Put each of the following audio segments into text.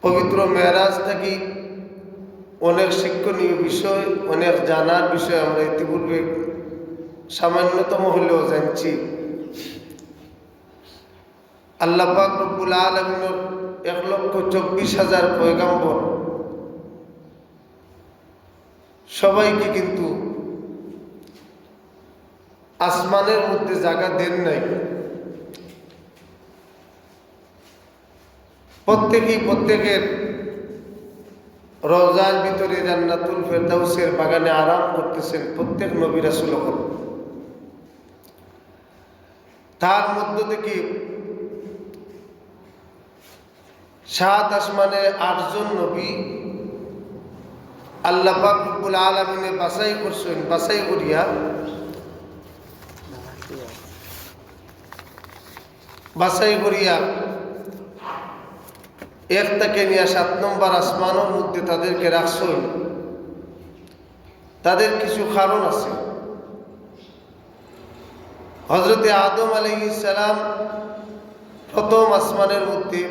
পবিত্র মেরাজ থাকি অনেক শিক্ষণীয় বিষয়, অনেক জানার বিষয় আমরা ইতিপূর্বে সামান্যতম হলেও জানছি। আল্লাহ পাক রব্বুল আলামিনের 1,24,000 পয়গম্বর সবাইকে কিন্তু আসমানের মধ্যে জায়গা দেন নাই। প্রত্যেকের রওজার ভিতরে জান্নাতুল ফেরদাউসের বাগানে আরাম করতেছেন প্রত্যেক নবী রাসূলগণ। তার মধ্য থেকে 7 আসমানে 8 জন নবী আল্লাহ পাক রব্বুল আলামিনে বাছাই করছেন। বাছাই করিয়া এক থেকে নিয়ে 7 নম্বর আসমানের মধ্যে তাদেরকে রাখছেন। তাদের কিছু কারণ আছে। হযরতে আদম আলাইহিস সালাম প্রথম আসমানের মধ্যে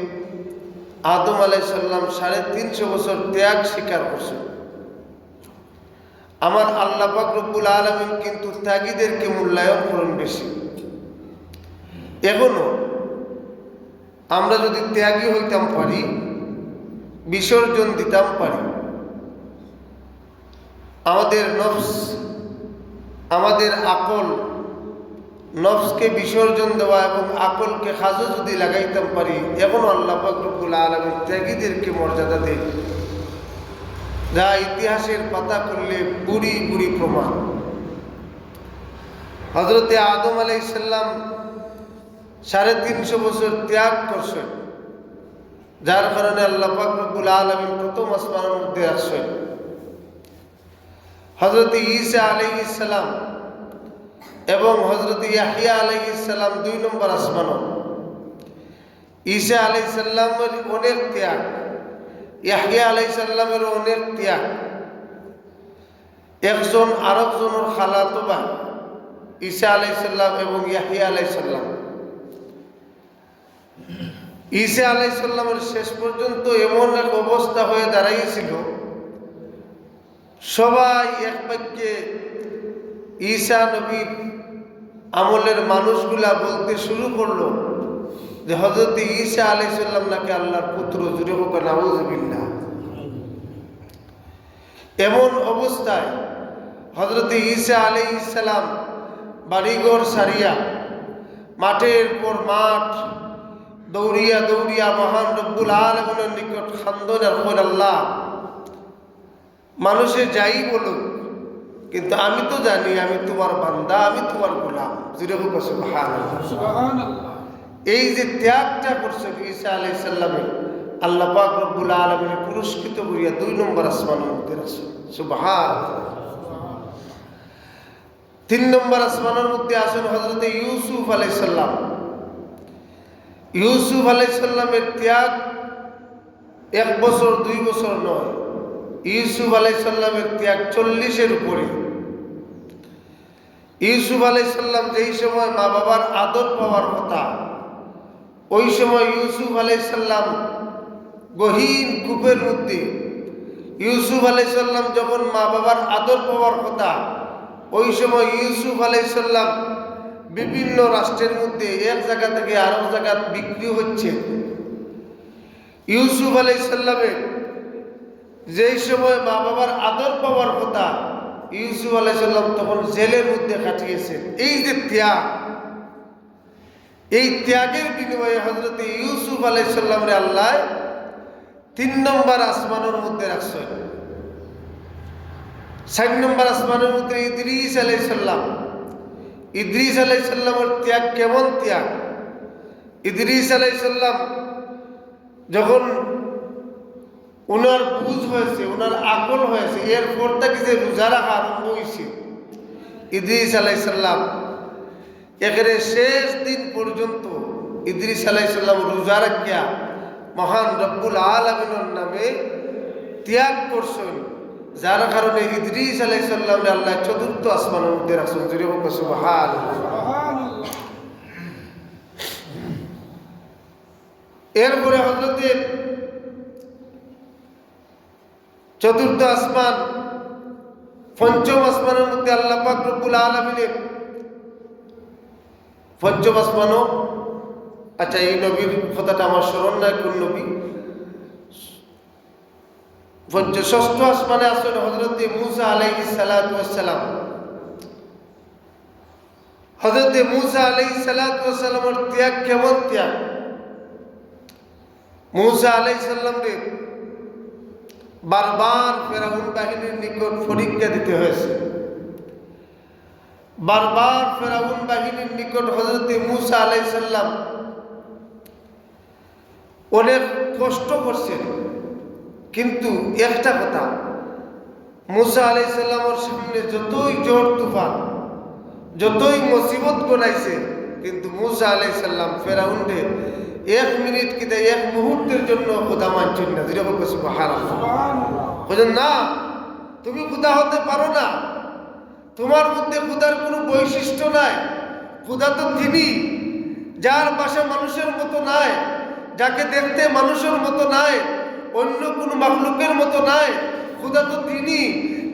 আদম আলাইহিস সালাম 350 বছর ত্যাগ স্বীকার করছেন। আমার আল্লাহ পাক রব্বুল আলামিন কিন্তু ত্যাগীদেরকে মূল্যায়ন করেন বেশি। এখনো আমরা যদি ত্যাগী হইতাম পারি, বিসর্জন দিতাম পারি, আমাদের নফস, আমাদের আকল, নফসকে বিসর্জন দেওয়া এবং আকলকে কাজে যদি লাগাইতাম পারি, এখনো আল্লাহ পাক রব্বুল আলামিন ত্যাগীদেরকে মর্যাদা দেন, যা ইতিহাসের পাতা করলে বুড়ি বুড়ি প্রমাণ। হযরতে আদম আলাইহিস সালাম 350 বছর ত্যাগ করছেন, যার কারণে আল্লাহ পাক রব্বুল আলামিন প্রথম আসমানের মধ্যে আসছেন। হযরতে ঈসা আলাইহিস সালাম এবং হযরতে ইয়াহইয়া আলাইহিস সালাম 2 নম্বর আসমান। ঈসা আলাইহিস সালামের অনেক ত্যাগ, ইয়াহইয়া আলাইহিস সালামের অনেক ত্যাগ। একজন আরেকজনের খালাতো ভাই ঈসা আলাইহিস সালাম এবং ইয়াহইয়া আলাইহিস সালাম। ঈসা আলাইহিস সালামের শেষ পর্যন্ত এমন এক অবস্থা হয়ে দাঁড়াইছিল, সবাই এক বাক্যে ঈসা নবীর আমলের মানুষগুলা বলতে শুরু করলো যে হযরত ঈসা আলাইহিস সালাম নাকি আল্লাহর পুত্র। জুড়ে হোক নাউযুবিল্লাহ। এমন অবস্থায় হযরত ঈসা আলাইহিস সালাম বাড়িঘর সারিয়া মাঠের পর মাঠ দৌড়িয়া দৌড়িয়া মহান রব্বুল আলামিনের নিকট খান্দন আর কইল, আল্লাহ, মানুষে যাই বলুক, কিন্তু আমি তো জানি আমি তোমার বান্দা, আমি তোমার গোলাম। জুড়ে হোক সুবহানাল্লাহ। এই যে ত্যাগটা করছেন ঈসা আলাইহিস সালামের, আল্লাহ পাক রব্বুল আলামিন পুরস্কৃত করিয়া 2 নম্বর আসমানের মধ্যে রাখছেন। সুবহানাল্লাহ। 3 নম্বর আসমানের মধ্যে আছেন হযরত ইউসুফ আলাইহিস সালাম। ইউসুফ আলাইহিস সালামের ত্যাগ 1 বছর 2 বছর নয়, ইউসুফ আলাইহিস সালামের ত্যাগ 40-এর উপরে। ইউসুফ আলাইহিস সালাম যেই সময় মা বাবার আদর পাওয়ার কথা, ওই সময় ইউসুফ আলাইহিস সালাম গহীন কূপের মধ্যে। ইউসুফ আলাইহিস সালাম যখন মা বাবার আদর পাওয়ার কথা, ওই সময় ইউসুফ আলাইহিস সালাম বিভিন্ন রাষ্ট্রের মধ্যে এক জায়গা থেকে আরেক জায়গা বিক্রি হচ্ছে। ইউসুফ আলাইহিস সালামের যেই সময় মা বাবার আদর পাওয়ার কথা, ইউসুফ আলাইহিস সালাম তখন জেলের মধ্যে কাটিয়েছেন। এই যে ত্যাগ, এই ত্যাগের বিনিময়ে হযরত ইউসুফ আলাইহিস সালামের আল্লাহ 3 নম্বর আসমানের মধ্যে রাখছেন। 4 নম্বর আসমানের মধ্যে ইদ্রিস আলাইহিস সালাম। ইদ্রিস আলাইহিস সালামের ত্যাগ কেমন ত্যাগ! ইদ্রিস আলাইহিস সালাম যখন ওনার বুঝ হয়েছে, ওনার আকল হয়েছে, এরপর থেকে যে রোজা রাখা আরম্ভ হয়েছে, ইদ্রিস আলাইহিস সালাম একেবারে শেষ দিন পর্যন্ত ইদ্রিস আলাইহিস সালাম রোজা রাখিয়া মহান রব্বুল আলামিনের নামে ত্যাগ করছেন, যার কারণে ইদ্রিস আলাইহিস সালামকে আল্লাহ 4র্থ আসমানের মধ্যে রাখছেন। জুড়ে হোক সুবহানাল্লাহ। এরপরে হযরত চতুর্থ আসমান, পঞ্চম আসমানের মধ্যে আল্লাহ পাক রব্বুল আলামিনের পঞ্চম আসমানও, আচ্ছা এই নবীর কথাটা আমার স্মরণ নাই কোন নবী, ষষ্ঠ আসমানে আছেন হযরত মূসা আলাইহিস সালাতু ওয়াস সালাম। হযরত মূসা আলাইহিস সালাতু ওয়াস সালামের ত্যাগ কেমন ত্যাগ! মূসা আলাইহিস সালাম রে বারবার ফেরাউন বাহিনীর নিকট পরীক্ষা দিতে হয়েছে। বারবার ফেরাউন বাহিনীর নিকট হযরত মূসা আলাইহিস সালাম অনেক কষ্ট করছেন, কিন্তু একটা কথা, মূসা আলাইহিস সালামের সামনে যতই ঝড় তুফান, যতই মুসিবত গনাইছে, কিন্তু মূসা আলাইহিস সালাম ফেরাউনকে এক মিনিট কি দেয়, এক মুহূর্তের জন্য খোদা মানছেন না। যেরকম সুবহানাল্লাহ, বলেন না তুমি খোদা হতে পারো না, তোমার মধ্যে খোদার কোনো বৈশিষ্ট্য নাই। খোদা তো তিনি, যার পাশে মানুষের মতো নাই, যাকে দেখতে মানুষের মতো নাই, অন্য কোনো মাখলুকের মতো নাই। খোদা তো তিনি,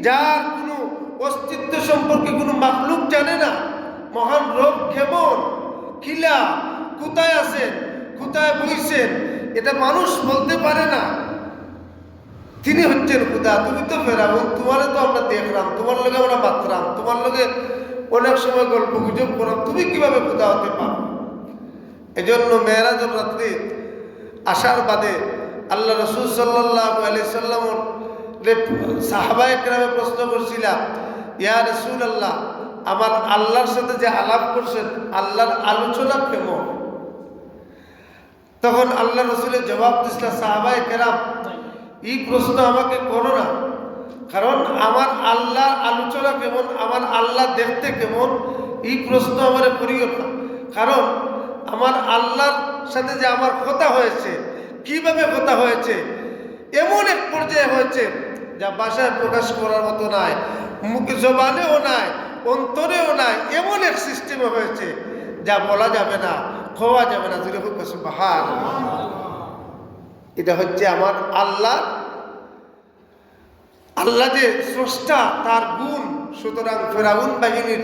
যার কোনো অস্তিত্ব সম্পর্কে কোনো মাখলুক জানে না। মহান রব কেমন, কিলা, কোথায় আছেন, কোথায় বইছেন, এটা মানুষ বলতে পারে না। তিনি হচ্ছেন খোদা। তুমি তো ফেরাউন, তোমারে তো আমরা দেখলাম, তোমার লগে আমরা বাতরাম, তোমার লগে অনেক সময় গল্প গুজব করলাম, তুমি কিভাবে খোদা হতে পারো? এজন্য মেরাজের রাত্রে আসার বাদে আল্লাহ রাসূল সাল্লাল্লাহু আলাইহি সাল্লাম সাহাবায়ে কেরামে প্রশ্ন করছিলাম, ইয়া রাসূলুল্লাহ, আমার আল্লাহর সাথে যে আলাপ করছেন, আল্লাহর আলোচনা কেমন? তখন আল্লাহ রাসূলের জবাব দিছিল, সাহাবায়ে কেরাম, এই প্রশ্ন আমাকে করো না, কারণ আমার আল্লাহর আলোচনা কেমন, আমার আল্লাহ দেখতে কেমন, এই প্রশ্ন আমার করিও না। কারণ আমার আল্লাহর সাথে যে আমার কথা হয়েছে, কিভাবে কথা হয়েছে, এমন এক পর্যায়ে হয়েছে যা ভাষায় প্রকাশ করার মতো নাই, মুখে জবানেও নাই, অন্তরেও নাই, এমন এক সিস্টেমে হয়েছে যা বলা যাবে না, খোয়া যাবে না। যেরকম সুবহানাল্লাহ, এটা হচ্ছে আমার আল্লাহ, আল্লাহ যে স্রষ্টা, তার গুণ। সুতরাং ফেরাউন বাহিনীর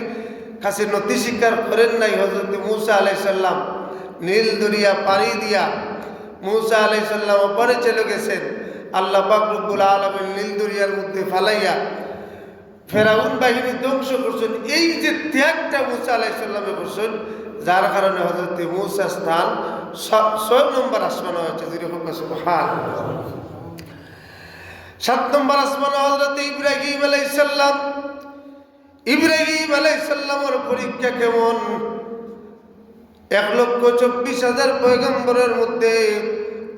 কাছে নতি স্বীকার করেন নাই হযরত মূসা আলাইহিস সালাম। নীল দরিয়া পাড়ি দিয়া মূসা আলাইহিস সালাম ওপারে চলে গেছেন। আল্লাহ পাক রব্বুল আলামিন নীল দরিয়ার মধ্যে ফালাইয়া ফেরাউন বাহিনী ধ্বংস করছেন। এই যে ত্যাগটা মূসা আলাইহিস সালামে করছেন, যার কারণে হযরত মূসা স্থান 6 নম্বর আসমান হয়েছে। যেরকম সুবহানাল্লাহ। 7 নম্বর আসমান হযরত ইব্রাহিম আলাইহিস সালাম। ইব্রাহিম আলাইহিস সালামের পরীক্ষা কেমন! 1,24,000 পয়গম্বরের মধ্যে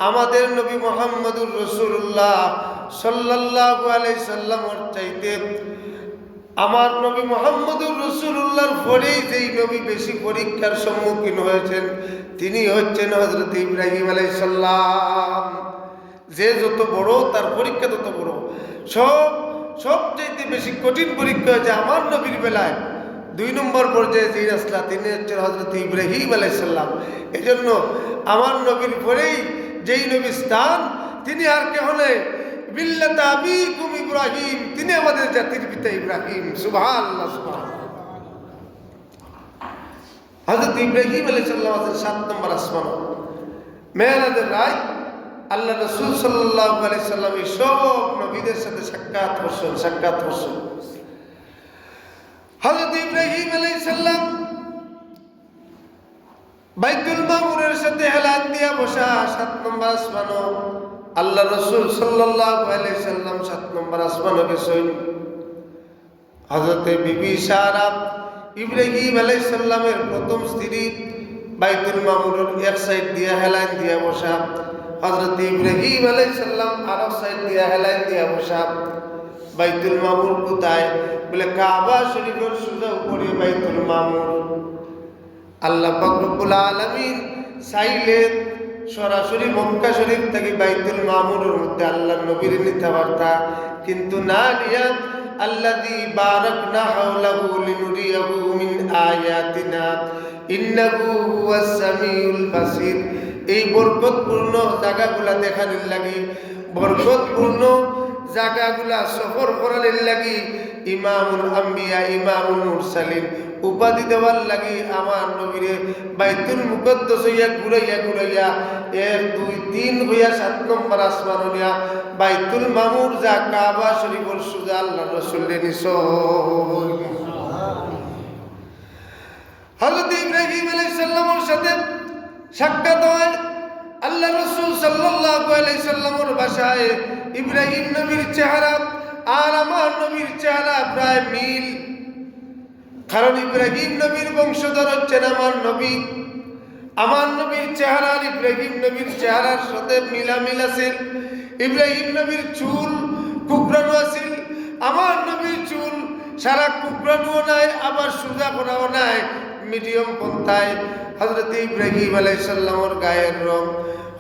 আমাদের নবী মুহাম্মদুর রাসূলুল্লাহ সাল্লাল্লাহু আলাইহি সাল্লামের চাইতে আমার নবী মুহাম্মদুর রাসূলুল্লাহর পরেই যেই নবী বেশি পরীক্ষার সম্মুখীন হয়েছেন, তিনি হচ্ছেন হযরত ইব্রাহিম আলাইহিস সালাম। যে যত বড়, তার পরীক্ষা তত বড়। সবচাইতে বেশি কঠিন পরীক্ষা হয়েছে আমার নবীর বেলায়। 2 নম্বর পর্যায়ে যে রাসূল, তিনি হচ্ছেন হযরত ইব্রাহিম আলাইহিস সালাম। এই জন্য আমার নবীর পরেই যেই নবীর স্থান, তিনি আর কেহ নয়, মিল্লাতা আবিকুম ইব্রাহিম, তিনি আমাদের জাতির পিতা ইব্রাহিম। সুবহানাল্লাহ, সুবহানাল্লাহ। হযরত ইব্রাহিম আলাইহিস সালাম আছেন 7 নম্বর আসমান। মেরাজের রাত আল্লাহ রাসূল সাল্লাল্লাহু আলাইহি সাল্লাম এই সব নবীদের সাথে সাক্ষাৎ করছেন। হযরত ইব্রাহিম আলাইহিস সালাম বাইতুল মামুরের সাথে হেলান দিয়া বসা 7 নম্বর আসমান। আল্লাহ রাসূল সাল্লাল্লাহু আলাইহি সাল্লাম 7 নম্বর আসমানে গেছেন। হযরত বিবি সারা ইব্রাহিম আলাইহিস সালামের প্রথম স্ত্রী, বাইতুল মামুরের এক সাইড দিয়া হেলান দিয়া বসা। হযরত ইব্রাহিম আলাইহিস সালাম আরেক সাইড দিয়া হেলান দিয়া বসা। বাইতুল মামুর কোথায়? বলে কাবা শরীফের সোজা উপরে বাইতুল মামুর। আল্লাহ পাক রব্বুল আলামিন চাইলে সরাসরি মক্কা শরীফ থেকে বাইতুল মামুরের মধ্যে আল্লাহর নবীর নিতে পারতা, কিন্তু না নিয়া আল্লাযী বারাকনা হাওলাহু লিনুরিয়াহু মিন আয়াতিনা ইন্নাহু হুয়াস সামিউল বাসীর। এই বরকতপূর্ণ জায়গাগুলা দেখানোর লাগি, বরকতপূর্ণ জায়গাগুলা সফর করার লাগি ইমামুল আম্বিয়া ইমামুল মুরসালিন উপাধি দেওয়ার লাগি আমার নবীরে বাইতুল মুকদ্দাস হইয়া ঘুরাইয়া 1 2 3 হইয়া 7 নম্বর আসমান হইয়া বাইতুল মামুর যা কাবা শরীফের সুজা আল্লাহর রাসূলের নিস হযরত ইব্রাহিম আলাইহিস সালামের সাথে সাক্ষাৎ হয় আল্লাহ রাসূল সাল্লাল্লাহু আলাইহি সাল্লামের ভাষায় ইব্রাহিম নবীর চেহারা আর আমার নবীর চেহারা প্রায় মিল কারণ ইব্রাহিম নবীর বংশধর হচ্ছেন আমার নবীর চেহারা আর ইব্রাহিম নবীর চেহারার সাথে মিলামিল আছে ইব্রাহিম নবীর চুল কুকরানো আছে আমার নবীর চুল সারা কুকরানো নাই আবার সুজা করাও নাই মিডিয়াম পন্থায় হযরত ইব্রাহিম আলাইহিস সালামের গায়ের রং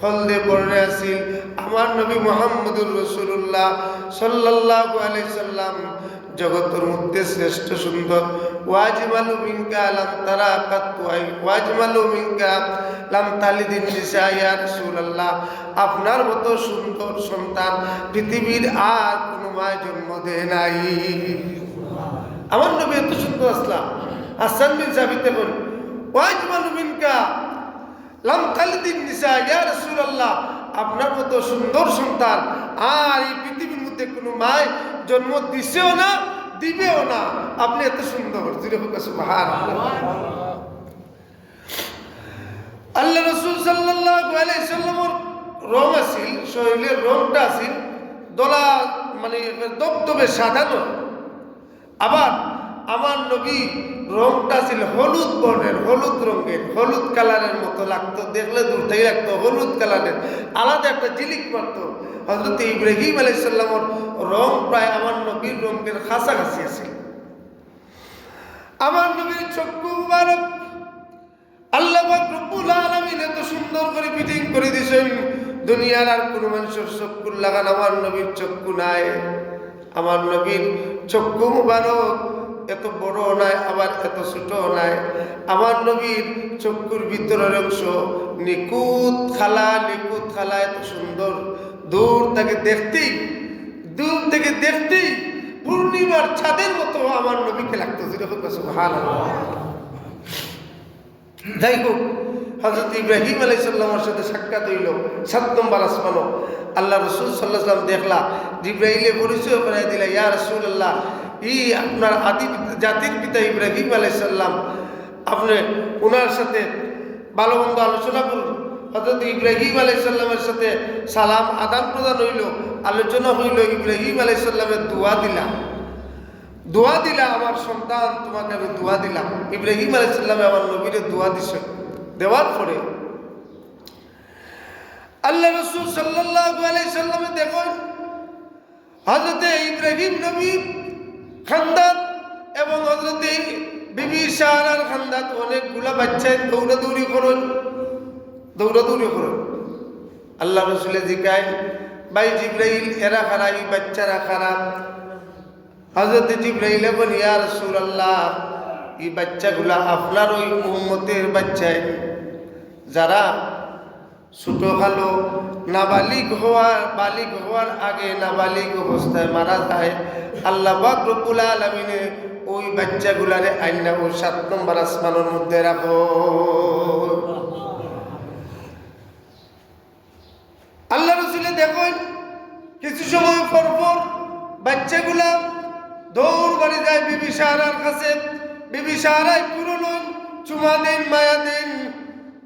হলদে বর্ণে আছিল আমার নবী মুহাম্মদুর রাসূলুল্লাহ সাল্লাল্লাহু আলাইহি সাল্লাম জগতের মধ্যে শ্রেষ্ঠ সুন্দর ওয়াজমালু মিনকা লাম তারা কাতু ওয়াজমালু মিনকা লাম তালিদিন নিসা ইয়া রাসূলুল্লাহ আপনার মতো সুন্দর সন্তান পৃথিবীর আর কোনো মায় জন্ম দেয় নাই আমার নবী এত সুন্দর আসলাম হাসান বিন সাবিত বলেন ওয়াজমালু মিনকা লাম তালিদিন নিসা ইয়া রাসূলুল্লাহ আপনার মতো সুন্দর সন্তান আর এই পৃথিবীর মধ্যে কোনো মায় জন্ম দিছেও না দিবেও না আপনি এত সুন্দর সুবহানাল্লাহ আল্লাহ রাসূল সাল্লাল্লাহু আলাইহি সাল্লামের রং আছিল শরীরের রংটা আছিল দলা মানে দবদবে সাদা নয় আবার আমার নবী রংটা ছিল হলুদ বর্ণের হলুদ রঙের হলুদ কালারের মতো লাগতো দেখলে দূরটাই লাগতো হলুদ কালারের আলাদা একটা ঝিলিক মারতো হযরত ইব্রাহিম আলাইহিস সালামের রং প্রায় আমার নবীর রঙের কাছাকাছি আছে আমার নবীর চক্ষু মুবারক আল্লাহ পাক রব্বুল আলামিন এত সুন্দর করে ফিটিং করে দিয়েছেন দুনিয়ার আর কোনো মানুষের চক্ষু লাগান আমার নবীর চক্ষু নাই আমার নবীর চক্ষু মুবারক এত বড় নাই আবার এত ছোট নাই আমার নবীর চক্ষুর ভিতরের অংশ নিকুত খালা এত সুন্দর দূর থেকে দেখতেই পূর্ণিমার চাঁদের মতো আমার নবীকে লাগতো যেরকম সুবহানাল্লাহ যাই হোক হযরত ইব্রাহিম আলাইহিস সালামের সাথে সাক্ষাৎ হইল 7 নম্বর আসমানও আল্লাহ রাসূল সাল্লাল্লাহু আলাইহি ওয়াসাল্লাম দেখলা জিবরাইলে পরিচয় করায় দিলা ইয়া রাসূলুল্লাহ আপনার আদি জাতির পিতা ইব্রাহিম আলাইহিস সালাম আপনি ওনার সাথে ভালো মন্দ আলোচনা করুন হযরত ইব্রাহিম আলাইহিস সালামের সাথে সালাম আদান প্রদান হইল আলোচনা হইল ইব্রাহিম আলাইহিস সালামের দোয়া দিলা আমার সন্তান তোমাকে আমি দোয়া দিলাম ইব্রাহিম আলাইহিস সালামে আমার নবীরে দোয়া দিছে দেওয়ার পরে আল্লাহ রাসূল সাল্লাল্লাহু আলাইহি সাল্লামে দেখুন হযরত ইব্রাহিম নবী খানদান এবং হযরত বিবি সারার খানদান অনেকগুলা বাচ্চা দৌড়াদৌড়ি করেন আল্লাহ রাসূল জিজ্ঞাসা ভাই জিবরাইল এরা খারাপ এই বাচ্চারা খারাপ হযরত জিবরাইল বলেন ইয়া রাসূলুল্লাহ এই বাচ্চাগুলা আপনার ওই উম্মতের বাচ্চা যারা ছোট কালো বালিগ হওয়ার আগে নাবালিগ অবস্থায় মারা যায় আল্লাহ পাক রব্বুল আলামিনে ওই বাচ্চাগুলারে আইনা ও 7 নম্বর আসমানের মধ্যে রাখো আল্লাহ রাসূল দেখুন কিছু সময় পর বাচ্চাগুলা দৌড় বাড়ি যায় বিবি সারার কাছে বিবি সারাই পুরনো চুমা দেন মায়া দেন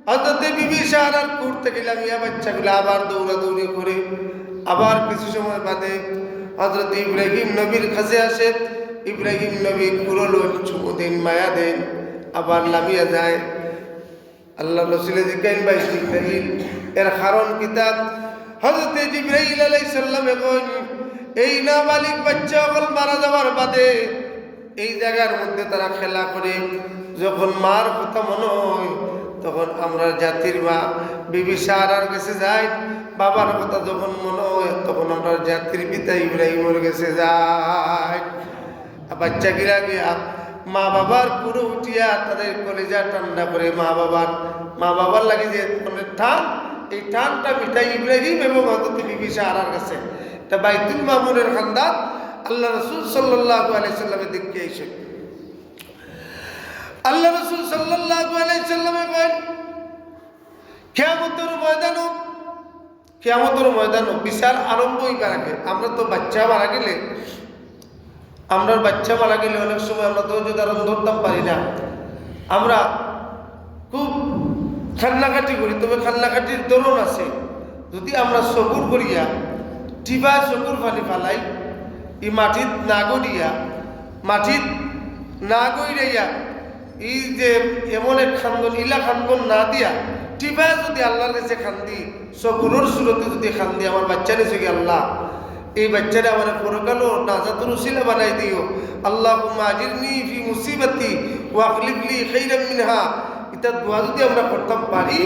হযরত বিবি সারার করতে গেলাম ইয়া বাচ্চাগুলা আবার দৌড়াদৌড়ি করে আবার কিছু সময় বাদে হযরত ইব্রাহিম নবীর কাছে আসে ইব্রাহিম নবী পুরনো চুমা দেন মায়া দেন আবার লামিয়া যায় আল্লাহ রাসূল জিজ্ঞাসা ভাই জিবরাইল এর কারণ কিতাব হযরত জিবরাইল আলাইহিস সালাম এখন এই নাবালিগ বাচ্চা হল মারা যাওয়ার বাদে এই জায়গার মধ্যে তারা খেলা করে যখন মার কথা মনে হয় তখন আমরা জাতির মা বিবি সারার কাছে যাই বাবার কথা যখন মনে হয় তখন আমরা জাতির পিতা ইব্রাহিমের কাছে যাই বাচ্চা গিরা গিয়া মা বাবার পুরো উঠিয়া তাদের কলেজা ঠান্ডা করে মা বাবার লাগে যে টান এই টানটা মিটাই ইব্রাহিম এবং হযরত বিবি সারার কাছে এটা বাইতুল মামুরের খানদান। আল্লাহ রাসূল সাল্লাল্লাহু আলাইহি সাল্লামের দিকে এসে আল্লাহ রাসূল সাল্লাল্লাহু আলাইহি সাল্লামে বলেন, কিয়ামতের ময়দানও বিচার আরম্ভ হইবার আগে আমরা তো বাচ্চা মারা গেলে অনেক সময় আমরা ধৈর্য ধারণ ধরতাম পারি না, আমরা খুব কান্নাকাটি করি। তবে কান্নাকাটির ধরন আছে। যদি আমরা সবুর করিয়া টিপা চকুর পানি ফালাই, এই মাটিত না গড়িয়া মাটিত না গড়াইয়া এই যে এমন এক খান্দন ইলা খান্দন না দিয়া টিপা যদি আল্লাহর কাছে খান্দি, সবুরের সুরতে যদি খান্দি, আমার বাচ্চা নিছে কি আল্লাহ এই বাচ্চাটা আমার পরকালও নাজাতুর উসিলা বানাই দিও, আল্লাহুম্মা আজিরনি ফি মুসিবাতি ওয়া আখলিফ লি খাইরাম মিনহা, এটা দোয়া যদি আমরা করতাম পারি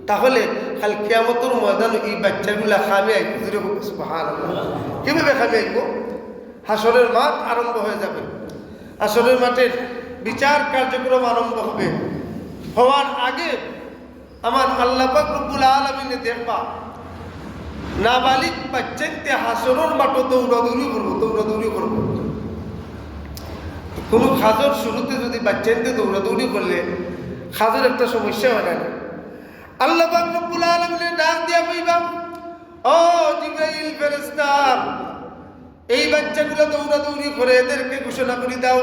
তাহলে কাল কিয়ামতের ময়দানে এই বাচ্চাগুলা খামে আইব। সুবহানাল্লাহ। কিভাবে খামে আইব? হাসরের মাঠ আরম্ভ হয়ে যাবে, হাসরের মাঠের বিচার কার্যক্রম আরম্ভ হবে। হওয়ার আগে আমার আল্লাহ পাক রব্বুল আলামিন দেখবা নাবালিগ বাচ্চাতে হাসরের মাঠে দৌড়াদৌড়ি করবো। কোনো খাজর শুরুতে যদি বাচ্চাতে দৌড়াদৌড়ি করলে খাজর একটা সমস্যা হয় না। আল্লাহ পাক রব্বুল আলামিনের ডাক দিয়া কইবা, ও জিবরাইল ফেরেশতা, এই বাচ্চাগুলো দৌড়াদৌড়ি করে এদেরকে ঘোষণা করে দাও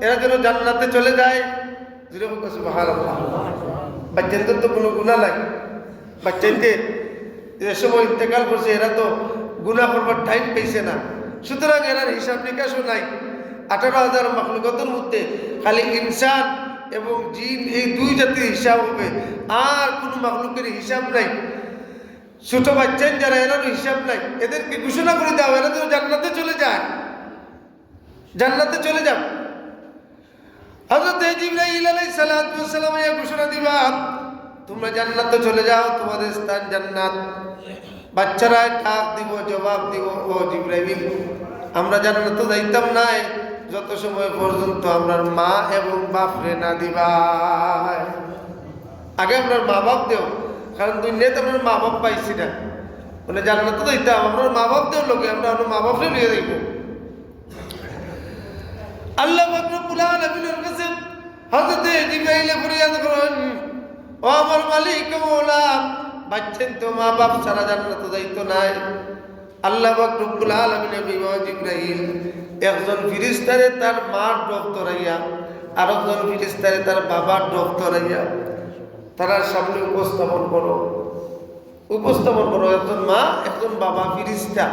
এরা যেন জান্নাতে চলে যায়। সুবহানাল্লাহ। বাচ্চাদের তো কোনো গুনাহ নাই, বাচ্চাদের যে সময় ইন্তেকাল করছে এরা তো গুনাহ করবার টাইম পেয়েছে না, সুতরাং এরার হিসাব নিকাশও নাই। 18,000 মাখলুকাতের মধ্যে খালি ইনসান এবং জিন এই দুই জাতির হিসাব হবে, আর কোনো মাখলুকের হিসাব নাই। ছোট বাচ্চা যারা এরারও হিসাব নাই, এদেরকে ঘোষণা করে দাও এরা তো জান্নাতে চলে যায়, জান্নাতে চলে যাও। হযরত জিবরাইল আলাইহিস সালাতু ওয়াস সালাম এই ঘোষণা দিবা, তোমরা জান্নাতে চলে যাও, তোমাদের স্থান জান্নাত। বাচ্চারা ডাক দিব, জবাব দিব, ও জিবরাইল আমরা জান্নাতে যাইতাম না যত সময় পর্যন্ত আমরার মা এবং বাপরে না দিবা। আগে আপনার মা বাপ দেও, কারণ দুনিয়াতে আপনার মা বাপ পাইছি না, মানে জান্নাতে যাইতাম আপনার মা বাপ দেও লোকে, আমরা আমার মা বাপরে নিয়ে যাইব। আল্লাহ পাক রব্বুল আলামিনের কাছে হযরত জিবরাইল ফরিয়াদ করেন, ও আমার মালিক মওলা, বাচ্চান তো মা বাপ ছাড়া জান্নাতে যাইতো নাই। আল্লাহ পাক রব্বুল আলামিনের বিবাহ জিবরাইল একজন ফেরেশতারে তার মার ডক ধরাইয়া, আরেকজন ফেরেশতারে তার বাবার ডক ধরাইয়া তার সামনে উপস্থাপন করো। একজন মা একজন বাবা ফেরেশতা।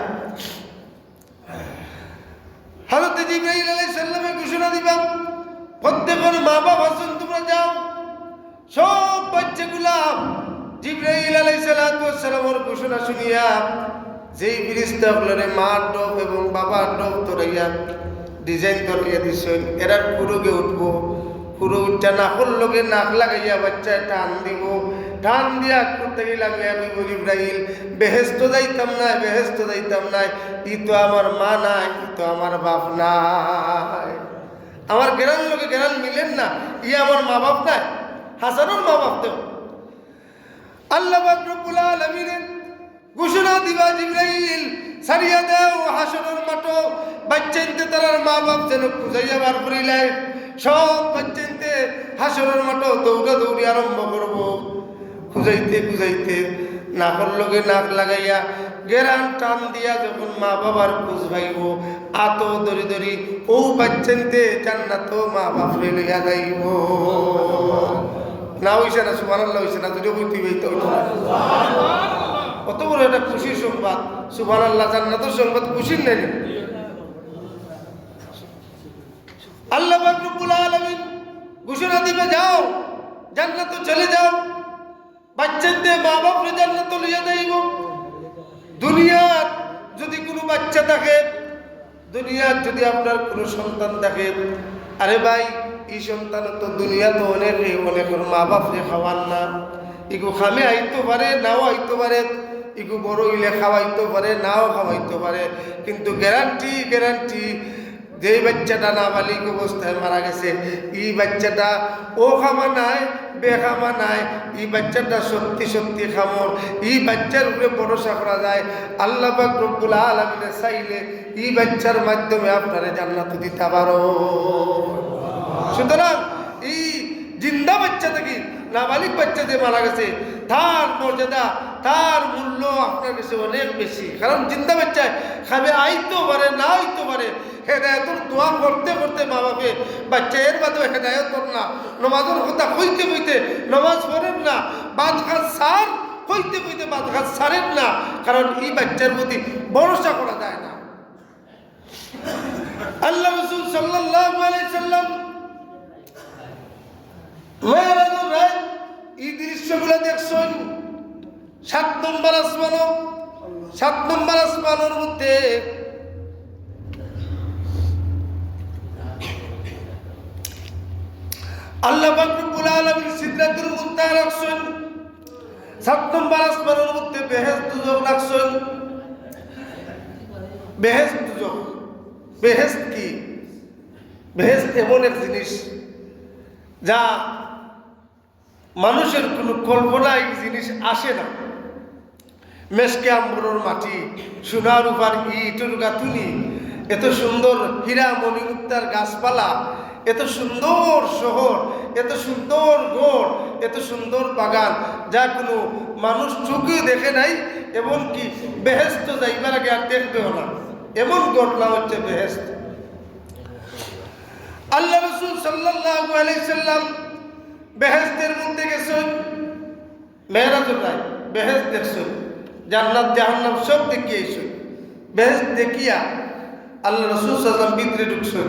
হযরত জিবরাইল আলাইহিস সালামে ঘোষণা দিবা, প্রত্যেকের মা বাবা আছেন তোমরা যাও। সব বাচ্চাগুলা জিবরাইল আলাইহিস সালামের ঘোষণা শুনিয়া যেই ফেরেশতাগুলোরে মার ডক এবং বাবার ডক ধরাইয়া ডিজাইন করিয়া দিছেন, এরা পুরোগে উঠবো, পুরো উঠটা নাকল লগে নাক লাগাইয়া বাচ্চা টান দিব, টান দিয়া করতে গেলাম জিবরাইল বেহেশত যাইতাম না, ই তো আমার মা নাই, ই তো আমার বাপ নাই, আমার গেরান লোকে গেরান মিলেন না, ই আমার মা বাপ নাই, হাসানোর মা বাপ দেব। আল্লাহ পাক রব্বুল আলামিন ঘোষণা দিবা, জিবরাইল সারিয়া দাও হাসরের মাঠ, বাচ্চাইতে তার মা বাপ যেন খুঁজাইয়া বার করিলাই। সব বাচ্চাইতে হাসরের মাঠ দৌড়াদৌড়ি আরম্ভ করবো, খুঁজাইতে নাকর লগে নাক লাগাইয়া গেরান টান দিয়া যখন মা বাবার খুঁজ পাইব, আত দরি ও বাচ্চাইতে জান্নাত মা বাপ লইয়া যাইব। না হইছে না? সুবহানাল্লাহ হইছে না? যদি বইতে হইতো কত বড় একটা খুশির সংবাদ। সুবহানাল্লাহ, জান্নাতের সংবাদ খুশির নেই। আল্লাহ পাক রব্বুল আলামিন ঘোষণা দিবে, যাও জান্নাতে চলে যাও, বাচ্চাদের মা বাপরে জান্নাতে লইয়া যাইব। দুনিয়ার যদি কোনো বাচ্চা থাকে, দুনিয়ার যদি আপনার কোনো সন্তান থাকে, আরে ভাই এই সন্তান তো দুনিয়া তো অনেকের মা বাপরে খাওয়ান না, ইগু খামে আইতে পারে নাও আইতে পারে, ইগু বড় হইলে খাওয়াইতে পারে নাও খাওয়াইতে পারে, কিন্তু গ্যারান্টি যেই বাচ্চাটা নাবালিক অবস্থায় মারা গেছে, এই বাচ্চাটা ও খামা নাই বেখামা নাই, এই বাচ্চাটা সত্যি সত্যি খামর। এই বাচ্চার উপরে ভরসা করা যায়। আল্লাহ পাক রব্বুল আলামিন চাইলে এই বাচ্চার মাধ্যমে আপনারা জান্নাত দিতে পারো। সুতরাং এই জিন্দা বাচ্চা থেকে নাবালিক বাচ্চা যে মারা গেছে, তার মর্যাদা, তার মূল্য আপনার কাছে অনেক বেশি। কারণ জিন্দা বাচ্চায় খাবে আইতেও পারে না আইতে পারে, হেদায়তর দোয়া করতে করতে মা বাপে বাচ্চা এর মাধ্যমে হেদায়ত না, নমাজের কথা হইতে হইতে নমাজ পড়েন না, বাদ ঘাট সার হইতে হইতে বাদ ঘাট সারেন না। কারণ এই বাচ্চার প্রতি ভরসা করা যায় না। আল্লাহ রাসূল সাল্লাল্লাহু আলাইহি সাল্লাম মেরাজের রাত এই দৃশ্যগুলো দেখছেন। 7 নম্বর আসমানের মধ্যে আল্লাহ পাক রব্বুল আলামিন সিদরাতুল মুনতাহা রাখছেন। 7 নম্বর আসমানের মধ্যে বেহেশত দুজক রাখছেন। বেহেশত দুজক, বেহেশত কি? বেহেশত এমন এক জিনিস যা মানুষের কোনো কল্পনায় জিনিস আসে না। মেশকে আম্বরের মাটি, সোনার উপর ইট গাঁথুনি, এত সুন্দর হীরা মণিমুক্তার গাছপালা, এত সুন্দর শহর, এত সুন্দর গড়, এত সুন্দর বাগান, যা কোনো মানুষ চোখেও দেখে নাই, এমনকি বেহেশত যাইবার আগে আর দেখবেও না। এমন ঘটনা হচ্ছে বেহেশত। আল্লাহ রাসূল সাল্লাল্লাহু আলাইহি সাল্লাম বেহেশতের মধ্যে গেছেন। মেরাজের রাত বেহেশত দেখছেন, জান্নাত জাহান্নাম সব দেখিয়েছেন। বেহেশত দেখিয়া আল্লাহ রাসূল সাল্লাল্লাহু আলাইহি সাল্লাম ভিতরে ঢুকছেন।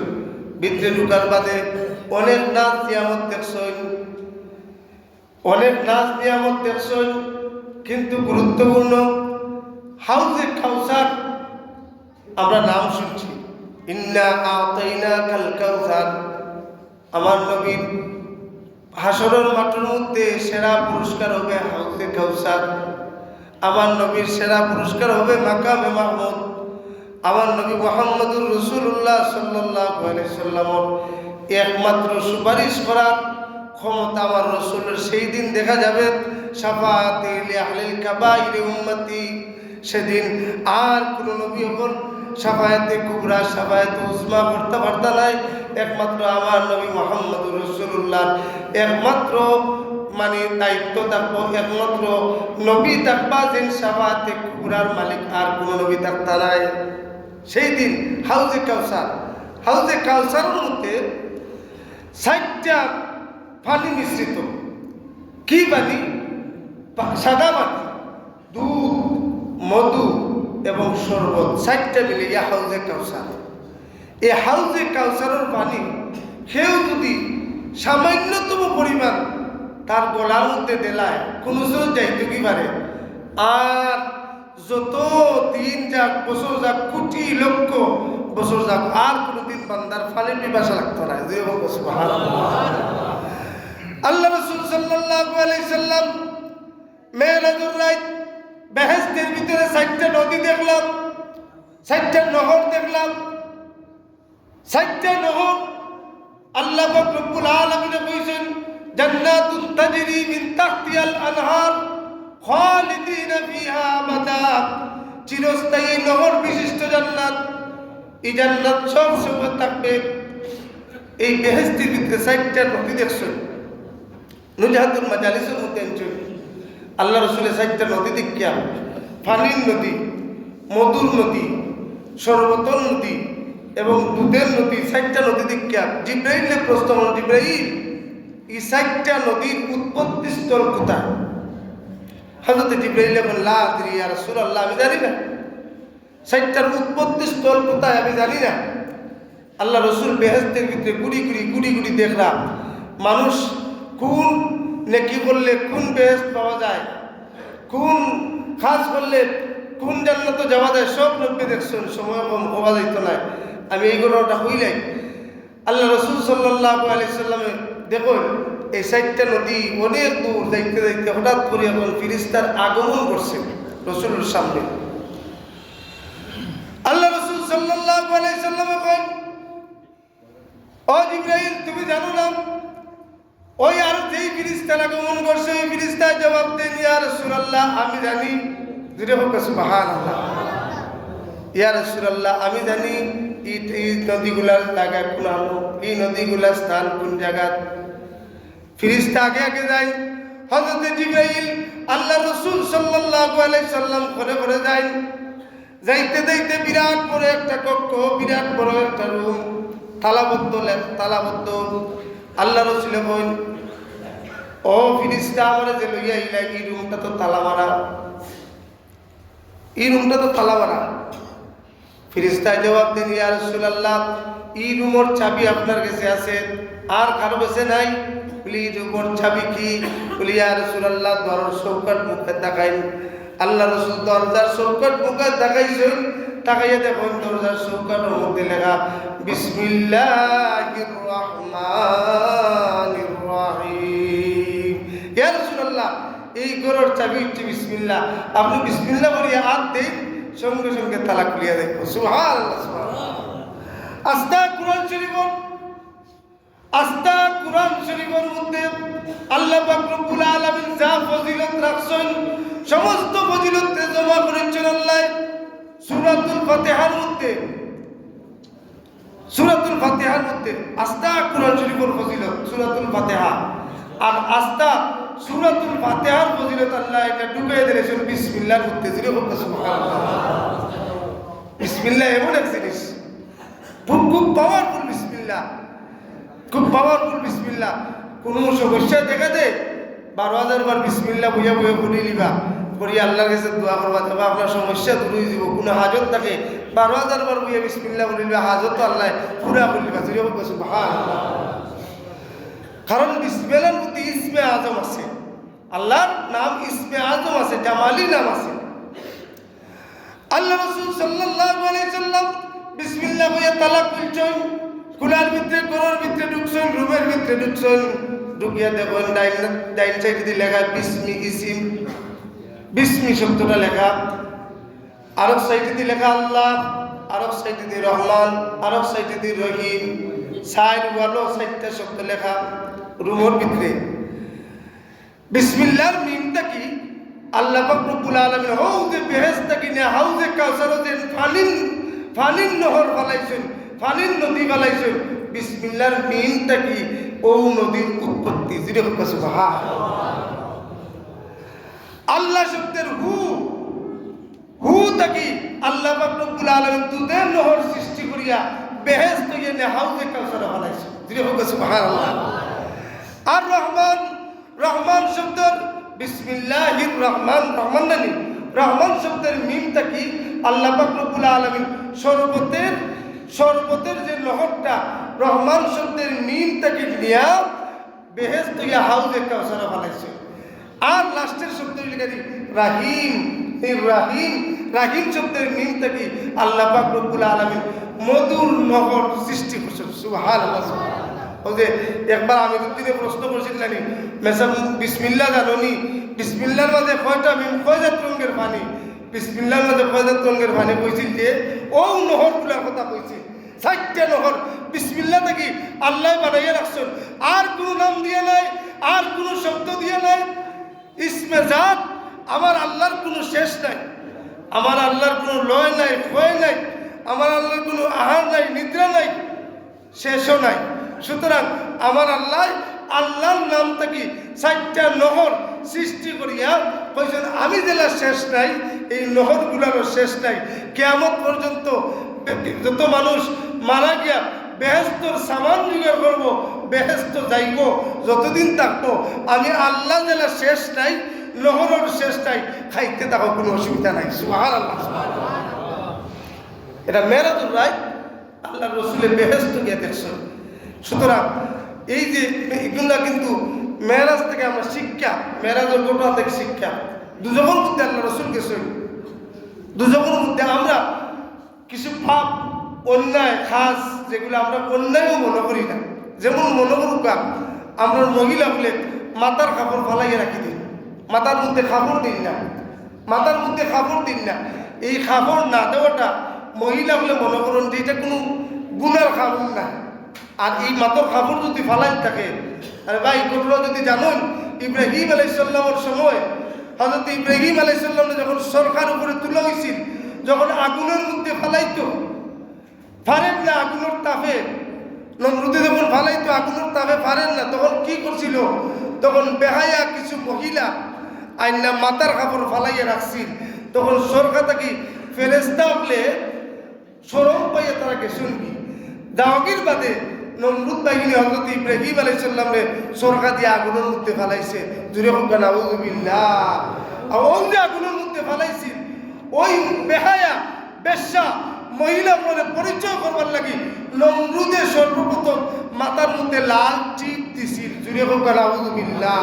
ভিতরে ঢুকার বাদে অনেক নাজ নিয়ামত দেখছেন, অনেক নাজ নিয়ামত দেখছেন, কিন্তু গুরুত্বপূর্ণ হাউজে কাউসার আমরা নাম শুনছি। ইন্না আতাইনাকাল কাউসার। আমার নবীর হাসরের মাঠের মধ্যে সেরা পুরস্কার হবে হাউজে কাউসার। আমার নবীর সেরা পুরস্কার হবে মাকামে মাহমুদ। আমার নবী মুহাম্মদুর রাসূলুল্লাহ সাল্লাল্লাহু আলাইহি সাল্লামের একমাত্র সুপারিশ করার ক্ষমতা আমার রাসূলের সেই দিন দেখা যাবে। শাফাআতে লিআহলিল কাবাইর উম্মতি, সেদিন আর কোন নবী হন শাফায়াতে কুবরা শাফায়াতে উজমা করতে পারতা নাই। একমাত্র আমার নবী মুহাম্মদুর রাসূলুল্লাহ একমাত্র মানে দায়িত্ব থাকবো, একমাত্র নবী থাকবা যে শাফায়াতে কুবরার মালিক আর কোন নবী থাকতা নাই। সেই দিন হাউজে কাউসার, হাউজে কাউসারের মধ্যে 60টা পানি মিশ্রিত। কি পানি? সাদা পানি, দুধ, মধু এবং শরবত, 60টা মিলিয়ে হাউজে কাউসার। এই হাউজে কাউসারের পানি কেউ যদি সামান্যতম পরিমাণ তার গলার মধ্যে দেলায় কোনো সময় যাইতে কি পারে। আর যত দিন যাক, বছর যাক, কোটি লক্ষ বছর যাক, আর কোনোদিন বান্দার পানির পিপাসা লাগতো না। আল্লাহ রাসূল সাল্লাল্লাহু আলাইহি সাল্লাম মেরাজের রাত বেহেশতের ভিতরে 60টা নদী দেখলাম, 60টা নহর দেখলাম। 60টা নহর আল্লাহ পাক রব্বুল আলামিন কইছেন জান্নাতুন তাজরি মিন তাহতিহাল আনহার খালিদিনা ফিহা আবাদা। চিরস্থায়ী নহর বিশিষ্ট জান্নাত। এই জান্নাত সব সময় থাকবে। এই বেহেশতের ভিতরে 60টা নদী দেখছেন। নুজাহাতুল মাজালিসের মধ্যে আল্লাহ রাসূলের 60টা নদী দেখিয়া, পানির নদী, মধুর নদী, শরবতর নদী এবং দুধের নদী, 60টা নদী দেখিয়া জিবরাইলের প্রশ্ন হল, জিবরাইল এই 60টা নদীর উৎপত্তি স্থল কোথায়? হযরত জিবরাইল বলেন লা আদরি ইয়া রাসূলুল্লাহ, আমি জানি না 60টার উৎপত্তি স্থল কোথায়, আমি জানি না। আল্লাহ রাসূল বেহেশতের ভিতরে গুড়ি গুড়ি দেখলাম মানুষ কোন নেকি করলে কোন বেহেশত পাওয়া যায়, কোন কাজ করলে কোন জান্নাতে যাওয়া যায়, সব নবী দেখছেন। সময় কম হওয়া যাইত না, আমি এইগুলোটা হইলাই। আল্লাহ রাসূল সাল্লাল্লাহু আলাইহি সাল্লামে দেখুন এই 60টা নদী অনেক দূর যাইতে যাইতে হঠাৎ করে এখন ফিরিস্তার আগমন করছে রাসূলের সামনে। আল্লাহ রাসূল সাল্লাল্লাহু আলাইহি সাল্লাম এখন তুমি জানো না ওই আর যেই ফিরিস্তার আগমন করছে ওই ফিরিস্তার জবাব দেন ইয়া রাসূলুল্লাহ আমি জানি জুড়ে হোক সুবহানাল্লাহ ইয়া রাসূলুল্লাহ আমি জানি এই নদীগুলার জায়গা কোন এই নদীগুলার স্থান কোন জায়গা ফিরিস্তা আগে আগে যায় হযরত জিবরাইল আল্লাহ রাসূল সাল্লাল্লাহু আলাইহি সাল্লাম ঘরে ঘরে যায় যাইতে যাইতে বিরাট বড় একটা কক্ষ বিরাট বড় একটা রুম তালাবদ্ধ আল্লাহ রাসূল বলেন ও ফিরিস্তা আমারে যে লইয়া আইলা এই রুমটা তো তালা মারা ফিরিস্তা জবাব দেন ইয়া রাসূলুল্লাহ এই রুমের চাবি আপনার কাছে আছে আর কারো কাছে নাই বলি রুমের চাবি কি বলি ইয়া রাসূলুল্লাহ দরজার চৌকাঠ মুখে দেখাইন আল্লাহ রাসূল দরজার চৌকাঠ মুখে দেখাইছেন তাকাইয়া দেখুন দরজার চৌকাঠের মধ্যে লেখা বিসমিল্লাহির রহমানির রহিম ইয়া রাসূলুল্লাহ এই ঘরের চাবি হচ্ছে বিসমিল্লাহ আপনি বিসমিল্লাহ বলিয়া হাত দেন সঙ্গে সঙ্গে তালা খুলিয়া দেখো সুবহানাল্লাহ আস্তা কুরআন শরীফের মধ্যে আল্লাহ পাক রব্বুল আলামিন যা ফজিলত রাখছেন সমস্ত ফজিলত জমা করেছেন আল্লাহ সূরাতুল ফাতিহার মধ্যে আস্তা কুরআন শরীফের ফজিলত সূরাতুল ফাতিহা আর আস্তা সূরাতুল ফাতিহার ফজিলত আল্লাহ এটা ঢুকিয়ে দিয়েছেন বিসমিল্লাহর মধ্যে জিরে হোক সুবহানাল্লাহ বিসমিল্লাহ এমন এক জিনিস খুব পাওয়ারফুল বিসমিল্লাহ কোনো সমস্যা দেখা দে 12,000 বার বিসমিল্লাহ বইয়া পড়ে নিবা পড়িয়া আল্লাহর কাছে দোয়া করবা তবে আপনার সমস্যা দূর হয়ে যাব কোনো হাজত থাকে 12,000 বার বইয়া বিসমিল্লাহ বলে নিবা হাজত তো আল্লাহ পুরা করে নিবা জিরে হোক সুবহানাল্লাহ কারণ বিসমিল্লাহর মধ্যে ইসমে আজম আছে আল্লাহর নাম ইসমে আজম আছে জামালি নাম আছে আল্লাহ রাসূল সাল্লাল্লাহু আলাইহি সাল্লাম বিসমিল্লাহ বলে তালা খুলছেন কুলার ভিতরে ঘরের ভিতরে ঢুকছেন রুমের ভিতরে ঢুকছেন ঢুকিয়া দেখুন ডাইন সাইডে দিয়ে লেখা বিসমি ইসিম বিসমি শব্দটা লেখা আরব সাইডে দিয়ে লেখা আল্লাহ আরব সাইডে দিয়ে রহমান আরব সাইডে দিয়ে রহিম সাইড ওয়ালো সাইডটা শব্দ লেখা রুমের ভিতরে বিসমিল্লাহর মিমটা কি আল্লাহ পাক রব্বুল আলামিন হাউজে বেহেশত কি না হাউজে কাউসার যে ফানিন নহর ফলাইছেন ফানিন নদী ফলাইছেন বিসমিল্লাহর মিমটা কি ও নদীর উৎপত্তি জিরে হোক সুবহানাল্লাহ আল্লাহ শব্দের হু তাকি আল্লাহ পাক রব্বুল আলামিন দুধের নহর সৃষ্টি করিয়া বেহেশত কি না হাউজে কাউসার ফলাইছেন জিরে হোক সুবহানাল্লাহ আর রহমান শব্দের বিসমিল্লাহির রহমান নানি রহমান শব্দের মিমটা কি আল্লাহ পাক রব্বুল আলামিন শরবতের যে নহরটা রহমান শব্দের মিমটাকে নিয়া বেহেশত ইয়া হাউজে কাউসার বানাইছে আর লাস্টের শব্দ লিখি রাহিম শব্দের মিমটা কি আল্লাহ পাক রব্বুল আলামিন মধুর নহর সৃষ্টি করছেন সুবহানাল্লাহ ও যে একবার আমি দুদিনে প্রশ্ন করছিলাম মেসাম বিসমিল্লাহ জানি বিসমিল্লাহর মাঝে কয়টা মিম কয়জাত রঙের পানি বিসমিল্লাহর মাঝে কয়জাত রঙের পানি কইছিল যে ও নহরগুলার কথা কইছে 4টা নহর বিসমিল্লাহ থেকে আল্লাহ বানাইয়া রাখছেন আর কোনো নাম দিয়ে নাই আর কোনো শব্দ দিয়ে নাই ইসমে জাত আমার আল্লাহর কোনো শেষ নাই আমার আল্লাহর কোনো লয় নাই ক্ষয় নাই আমার আল্লাহর কোনো আহার নাই নিদ্রা নাই শেষও নাই সুতরাং আমার আল্লাহর নাম থেকে 4টা নহর সৃষ্টি করিয়া কইছেন আমি জেলা শেষ নাই এই নহরগুলোরও শেষ নাই কিয়ামত পর্যন্ত যত মানুষ মারা গিয়া বেহেশতর সামান জোগাড় করবো বেহেশত যাইব যতদিন থাকবো আমি আল্লাহ জেলা শেষ নাই নহরের শেষ নাই খাইতে থাকো কোনো অসুবিধা নাই সুবহানাল্লাহ এটা মেরাজুর রায় আল্লাহ রসুলের বেহেশত গিয়ে দেখছেন সুতরাং এই যে এগুলা কিন্তু মেরাজ থেকে আমরা শিক্ষা মেরাজের ঘটনা থেকে শিক্ষা দুজনের মধ্যে আল্লাহ রসুল গেছেন দুজনের মধ্যে আমরা কিছু পাপ অন্যায় খাস যেগুলো আমরা অন্যায়ও মনে করি না যেমন মনে করুক আমরা মহিলা বলে মাথার কাপড় ফালাইয়া রাখি দিন মাথার মধ্যে কাপড় দিন না এই কাপড় না দেওয়াটা মহিলা বলে মনে করুন যে এটা কোনো গুনার কারণ না আর এই মাতর কাপড় যদি ফালাই থাকে, আরে ভাই ঘটনা যদি জানুন, ইব্রাহিম আলাইসাল্লামের সময় হযরত ইব্রাহিম আলাইসাল্লাম যখন সরকার উপরে তুলে হয়েছিল, যখন আগুনের মধ্যে ফালাইতো, পারেন না আগুনের তাপে, নমরুদে যখন ফালাইতো আগুনের তাপে পারেন না, তখন কি করছিল? তখন বেহায়া কিছু মহিলা আইনা মাথার কাপড় ফালাইয়া রাখছিল। তখন সরকার থাকি ফেরেস্তা উঠলে সরম পাইয়া তারা গেছেন কি দাওয়াগির বাদে নমরুদ বাহিনী হযরত ইব্রাহিম আলাইহিস সালামে সরকার দিয়ে আগুনের মধ্যে ফালাইছে। জুরে হোক না নাউযুবিল্লাহ। আর ওই যে আগুনের মধ্যে ফালাইছিল, ওই বেহায়া বেশ্যা মহিলা বলে পরিচয় করবার লাগি নমরুদে সর্বপ্রথম মাথার মধ্যে লাল টিপ দিছিল। জুরে হোক না নাউযুবিল্লাহ।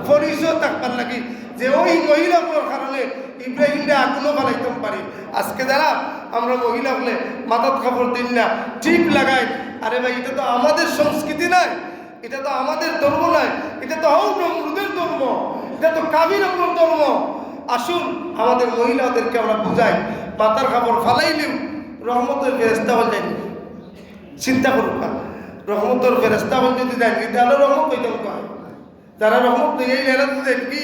পরিচয় থাকবার লাগি যে ওই মহিলাগুলোর কারণে ইব্রাহিমরে আগুনও ফালাইতাম পারি। আজকে যারা আমরা মহিলা হলে মাথার কাপড় দিন না, টিপ লাগাই, আরে ভাই এটা তো আমাদের সংস্কৃতি নয়, এটা তো আমাদের ধর্ম নয়, এটা তো হও নমরুদের ধর্ম, এটা তো কাবিরের ধর্ম। আসুন আমাদের মহিলাদেরকে আমরা বুঝাই, মাথার কাপড় ফালাইলেও রহমতের ফেরেস্তা হয়ে যায়নি। চিন্তা করুক না, রহমতের ফেরেস্তা হয়ে যদি যায়নি তাহলে রহমত হইতাম কয়। যারা রহমত এই লেলাতে দেন কি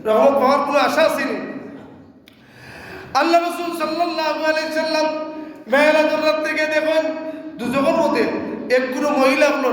রহমত পাওয়ার কোনো আশা আসেনি। আল্লাহ রাসূল সাল্লাল্লাহু আলাইহি সাল্লাম মেরাজের রাত থেকে দেখেন দুজনের মধ্যে এক কোনো মহিলা হলো